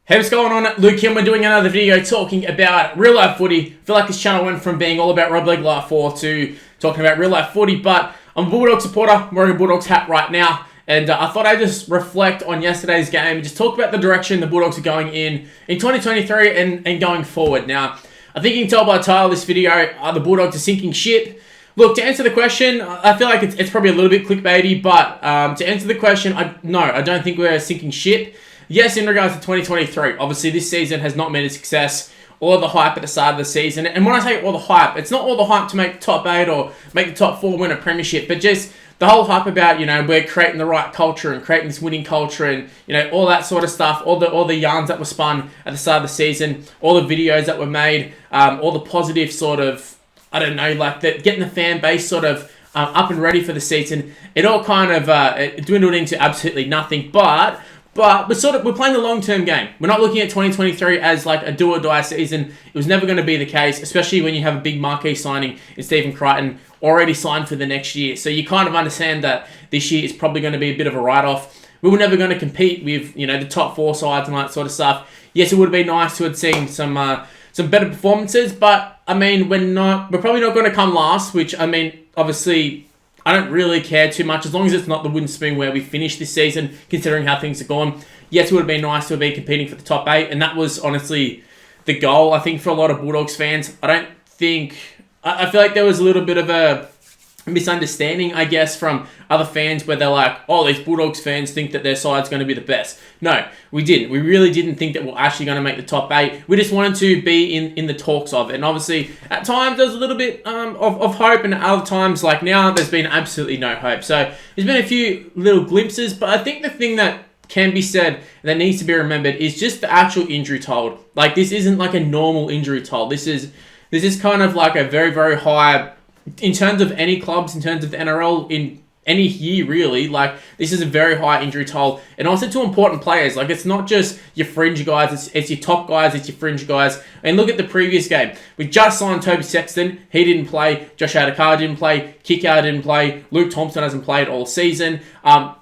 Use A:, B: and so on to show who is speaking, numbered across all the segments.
A: Hey, what's going on? Luke here. We're doing another video talking about real life footy. I feel like this channel went from being all about Rugby League Live 4 to talking about real life footy, but I'm a Bulldog supporter. I'm wearing a Bulldogs hat right now, and I thought I'd just reflect on yesterday's game and just talk about the direction the Bulldogs are going in 2023 and going forward. Now, I think you can tell by the title of this video, the Bulldogs are sinking ship. Look, to answer the question, I feel like it's probably a little bit clickbaity, but to answer the question, I don't think we're sinking ship. Yes, in regards to 2023, obviously this season has not been a success. All the hype at the start of the season, and when I say all the hype, it's not all the hype to make the top 8 or make the top 4 win a premiership, but just the whole hype about, we're creating the right culture and creating this winning culture and, all that sort of stuff, all the yarns that were spun at the start of the season, all the videos that were made, all the positive sort of, getting the fan base sort of up and ready for the season. It all kind of it dwindled into absolutely nothing, but we're playing the long-term game. We're not looking at 2023 as like a do-or-die season. It was never going to be the case, especially when you have a big marquee signing in Stephen Crichton already signed for the next year. So you kind of understand that this year is probably going to be a bit of a write-off. We were never going to compete with, the top 4 sides and all that sort of stuff. Yes, it would have been nice to have seen some better performances, but we're probably not going to come last, which obviously I don't really care too much as long as it's not the wooden spoon where we finish this season, considering how things are gone. Yes, it would have been nice to have been competing for the top 8, and that was honestly the goal, I think, for a lot of Bulldogs fans. I feel like there was a little bit of a misunderstanding, I guess, from other fans where they're like, oh, these Bulldogs fans think that their side's going to be the best. No, we didn't. We really didn't think that we're actually going to make the top 8. We just wanted to be in the talks of it. And obviously, at times, there was a little bit of hope, and at other times, like now, there's been absolutely no hope. So, there's been a few little glimpses, but I think the thing that can be said that needs to be remembered is just the actual injury toll. Like, this isn't like a normal injury toll. This is kind of like a very, very high, in terms of any clubs, in terms of the NRL, in any year really, like this is a very high injury toll, and also to important players. Like it's not just your fringe guys, it's your top guys, it's your fringe guys. And look at the previous game. We just signed Toby Sexton, he didn't play. Josh Adokar didn't play. Kikau didn't play. Luke Thompson hasn't played all season.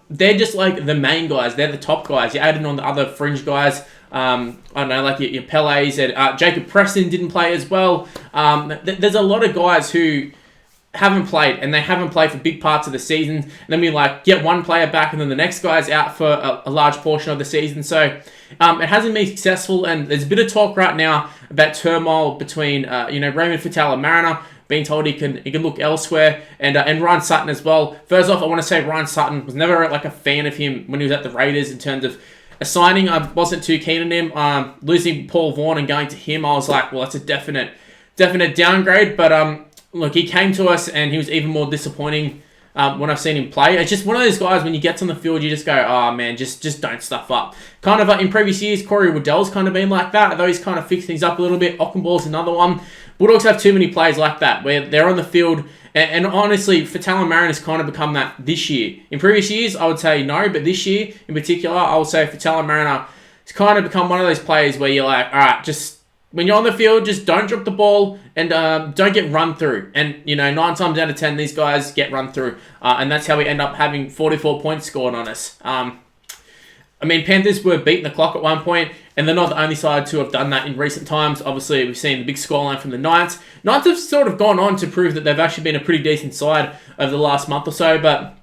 A: They're just like the main guys. They're the top guys. You're adding on the other fringe guys. I don't know, like your Pelés and Jacob Preston didn't play as well. There's a lot of guys who haven't played, and they haven't played for big parts of the season. And then we get one player back, and then the next guy's out for a large portion of the season. So it hasn't been successful, and there's a bit of talk right now about turmoil between Raymond Faitala-Mariner being told he can look elsewhere, and Ryan Sutton as well. First off, I want to say Ryan Sutton was never like a fan of him when he was at the Raiders in terms of a signing. I wasn't too keen on him. Losing Paul Vaughan and going to him, I was like, well, that's a definite downgrade, but look, he came to us and he was even more disappointing when I've seen him play. It's just one of those guys, when you get on the field, you just go, oh man, just don't stuff up. Kind of in previous years, Corey Waddell's kind of been like that, although he's kind of fixed things up a little bit. Ockenball's another one. Bulldogs have too many players like that, where they're on the field, and honestly, Faitala-Mariner has kind of become that this year. In previous years, I would say no, but this year, in particular, I would say Faitala-Mariner has kind of become one of those players where you're like, alright, just when you're on the field, just don't drop the ball and don't get run through. And, 9 times out of 10, these guys get run through. And that's how we end up having 44 points scored on us. Panthers were beating the clock at one point, and they're not the only side to have done that in recent times. Obviously, we've seen the big scoreline from the Knights. Knights have sort of gone on to prove that they've actually been a pretty decent side over the last month or so, but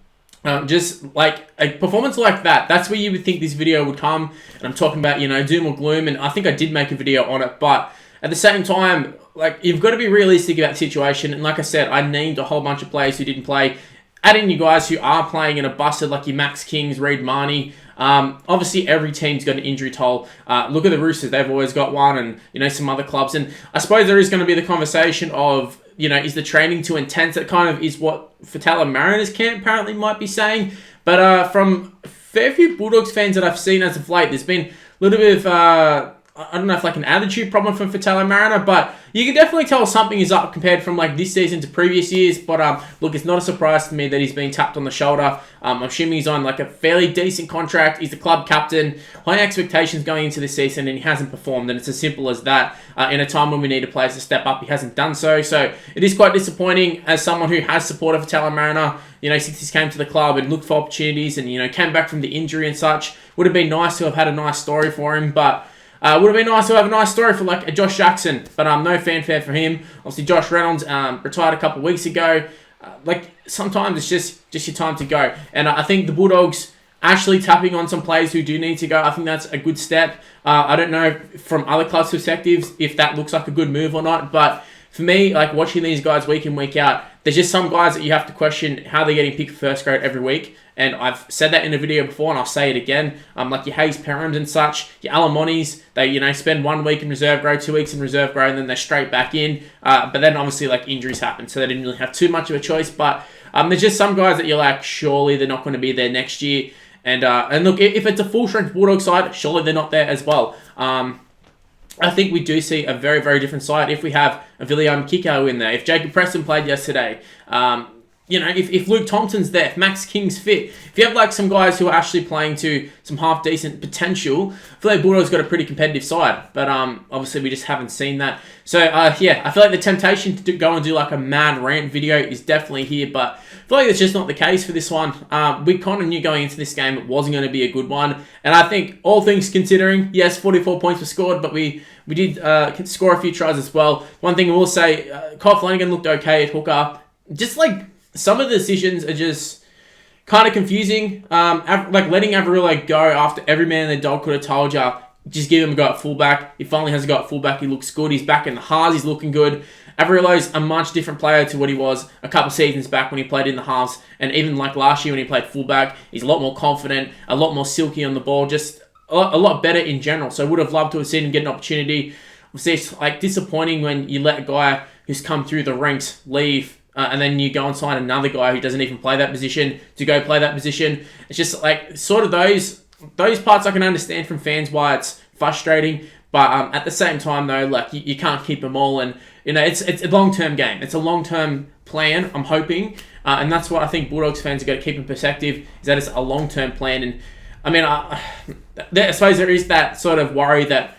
A: just like a performance like that, that's where you would think this video would come. And I'm talking about, doom or gloom, and I think I did make a video on it, but at the same time, like, you've got to be realistic about the situation. And like I said, I named a whole bunch of players who didn't play. Add in you guys who are playing and are busted, like your Max Kings, Reid Marnie. Obviously, every team's got an injury toll. Look at the Roosters, they've always got one, and some other clubs. And I suppose there is going to be the conversation of, is the training too intense? That kind of is what Faitala-Mariner's camp apparently might be saying. But from a fair few Bulldogs fans that I've seen as of late, there's been a little bit of, I don't know if like an attitude problem from Faitala-Mariner, but you can definitely tell something is up compared from like this season to previous years. But look, it's not a surprise to me that he's been tapped on the shoulder. I'm assuming he's on like a fairly decent contract. He's the club captain, high expectations going into this season, and he hasn't performed. And it's as simple as that. In a time when we need a player to step up, he hasn't done so. So it is quite disappointing as someone who has supported Faitala-Mariner. Since he's came to the club and looked for opportunities, and came back from the injury and such. Would have been nice to have had a nice story for him, but Would have been nice to have a nice story for like a Josh Jackson, but no fanfare for him. Obviously, Josh Reynolds retired a couple of weeks ago. Like sometimes it's just your time to go, and I think the Bulldogs actually tapping on some players who do need to go. I think that's a good step. I don't know from other clubs' perspectives if that looks like a good move or not, but for me, like watching these guys week in, week out, there's just some guys that you have to question how they're getting picked first grade every week. And I've said that in a video before, and I'll say it again. Like your Hayes Perhams and such, your Alamonis, they spend 1 week in reserve grade, 2 weeks in reserve grade, and then they're straight back in. But then obviously like injuries happen, so they didn't really have too much of a choice. But there's just some guys that you're like, surely they're not going to be there next year. And look, if it's a full strength Bulldog side, surely they're not there as well. I think we do see a very, very different side if we have a William Kikau in there. If Jacob Preston played yesterday, if Luke Thompson's there, if Max King's fit, if you have like some guys who are actually playing to some half decent potential, I feel like Bulldogs got a pretty competitive side. But obviously we just haven't seen that. So I feel like the temptation to go and do like a mad rant video is definitely here, but I feel like it's just not the case for this one. We kind of knew going into this game it wasn't going to be a good one, and I think all things considering, yes, 44 points were scored, but we did score a few tries as well. One thing I will say, Kyle Flanagan looked okay at hooker. Just like some of the decisions are just kind of confusing. Like letting Averillo go after every man in the dog could have told you, just give him a go at fullback. He finally has a go at fullback. He looks good. He's back in the halves. He's looking good. Averillo's a much different player to what he was a couple seasons back when he played in the halves. And even like last year when he played fullback, he's a lot more confident, a lot more silky on the ball, just a lot better in general. So I would have loved to have seen him get an opportunity. Obviously, it's like disappointing when you let a guy who's come through the ranks leave, and then you go and sign another guy who doesn't even play that position to go play that position. It's just like sort of those parts I can understand from fans why it's frustrating. But at the same time, though, like you can't keep them all, and it's a long-term game. It's a long-term plan. I'm hoping, and that's what I think Bulldogs fans are going to keep in perspective, is that it's a long-term plan. And I mean, I suppose there is that sort of worry that,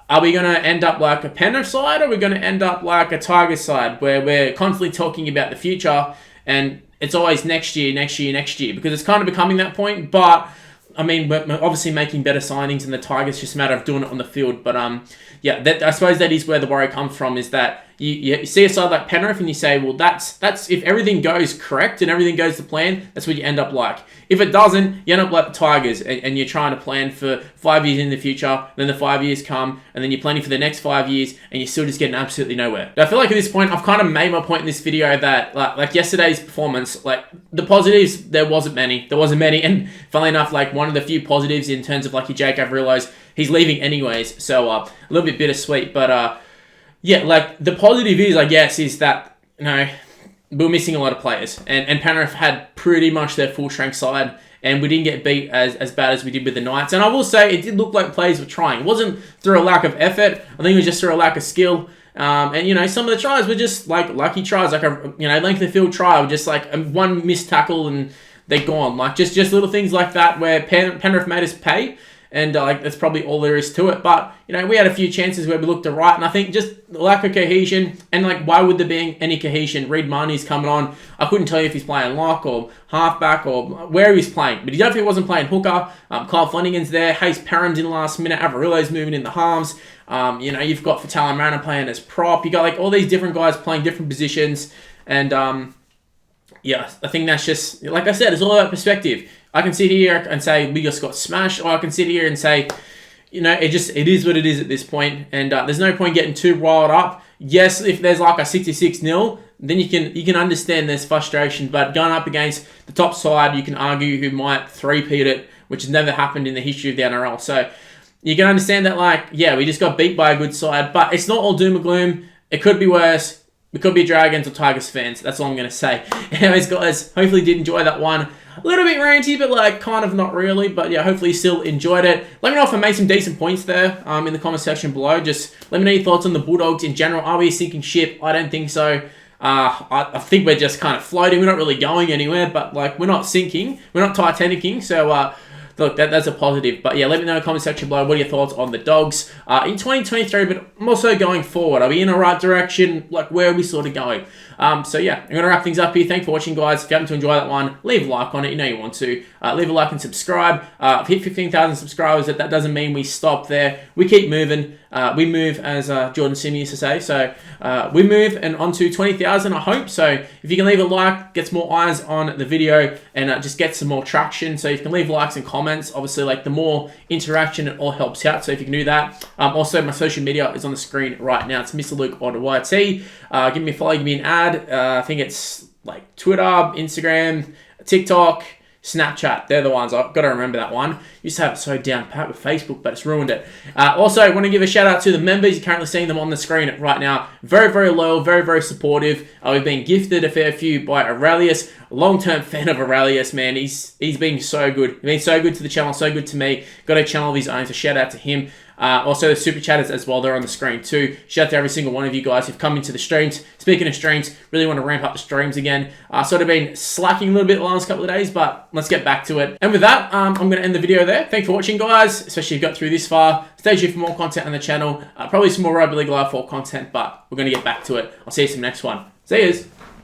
A: are we going to end up like a Penrith side, or are we going to end up like a Tigers side, where we're constantly talking about the future and it's always next year, because it's kind of becoming that point. But I mean, we're obviously making better signings, and the Tigers, just a matter of doing it on the field. But I suppose that is where the worry comes from, is that you see a side like Penrith and you say, well, that's if everything goes correct and everything goes to plan, that's what you end up like. If it doesn't, you end up like the Tigers, and you're trying to plan for 5 years in the future, then the 5 years come, and then you're planning for the next 5 years, and you're still just getting absolutely nowhere. I feel like at this point, I've kind of made my point in this video that like yesterday's performance, like the positives, there wasn't many, and funnily enough, like one of the few positives in terms of like your Jake Averillo's, he's leaving anyways, so a little bit bittersweet, but like the positive is, I guess, is that we're missing a lot of players, and Penrith had pretty much their full strength side, and we didn't get beat as bad as we did with the Knights. And I will say, it did look like players were trying. It wasn't through a lack of effort. I think it was just through a lack of skill. And some of the tries were just like lucky tries, like a length of field try, just like one missed tackle and they're gone. Like just little things like that where Penrith made us pay. And that's probably all there is to it. But, we had a few chances where we looked to right. And I think just lack of cohesion. And, why would there be any cohesion? Reed Marnie's coming on. I couldn't tell you if he's playing lock or halfback or where he's playing. But he definitely wasn't playing hooker. Kyle Flanagan's there. Hayes Perhams in the last minute. Averillo's moving in the halves. You've got Fatala Mariner playing as prop. You got, all these different guys playing different positions. And, I think that's just, like I said, it's all about perspective. I can sit here and say we just got smashed, or I can sit here and say, it is what it is at this point, and there's no point getting too riled up. Yes, if there's like a 66-0, then you can understand there's frustration, but going up against the top side, you can argue who might three-peat it, which has never happened in the history of the NRL. So you can understand that, we just got beat by a good side, but it's not all doom and gloom. It could be worse. We could be Dragons or Tigers fans. That's all I'm going to say. Anyways, guys, hopefully you did enjoy that one. A little bit ranty, but kind of not really. But yeah, hopefully you still enjoyed it. Let me know if I made some decent points there in the comment section below. Just let me know your thoughts on the Bulldogs in general. Are we a sinking ship? I don't think so. I think we're just kind of floating. We're not really going anywhere, but we're not sinking. We're not Titanicing. So look, that's a positive. But yeah, let me know in the comment section below. What are your thoughts on the Dogs in 2023, but also going forward? Are we in the right direction? Where are we sort of going? So yeah, I'm going to wrap things up here. Thanks for watching, guys. If you happen to enjoy that one, leave a like on it. You know you want to. Leave a like and subscribe. I've hit 15,000 subscribers. That doesn't mean we stop there. We keep moving. We move, as Jordan Sim used to say. So we move and on to 20,000, I hope. So if you can leave a like, gets more eyes on the video and just get some more traction. So if you can leave likes and comments, obviously, like the more interaction, it all helps out. So if you can do that. Also, my social media is on the screen right now. It's Mr. Luke on YT. Give me a follow, give me an ad. I think it's like Twitter, Instagram, TikTok, Snapchat. They're the ones. I've got to remember that one. Used to have it so down pat with Facebook, but it's ruined it. Also, I want to give a shout out to the members. You're currently seeing them on the screen right now. Very, very loyal, very, very supportive. We've been gifted a fair few by Aurelius. Long-term fan of Aurelius, man. He's been so good. He's been so good to the channel, so good to me. Got a channel of his own, so shout out to him. Also, the super chatters as well, they're on the screen too. Shout out to every single one of you guys who've come into the streams. Speaking of streams, really want to ramp up the streams again. Sort of been slacking a little bit the last couple of days, but let's get back to it. And with that, I'm going to end the video there. Thanks for watching, guys, especially if you got through this far. Stay tuned for more content on the channel. Probably some more Rugby League Live 4 content, but we're going to get back to it. I'll see you in the next one. See yous.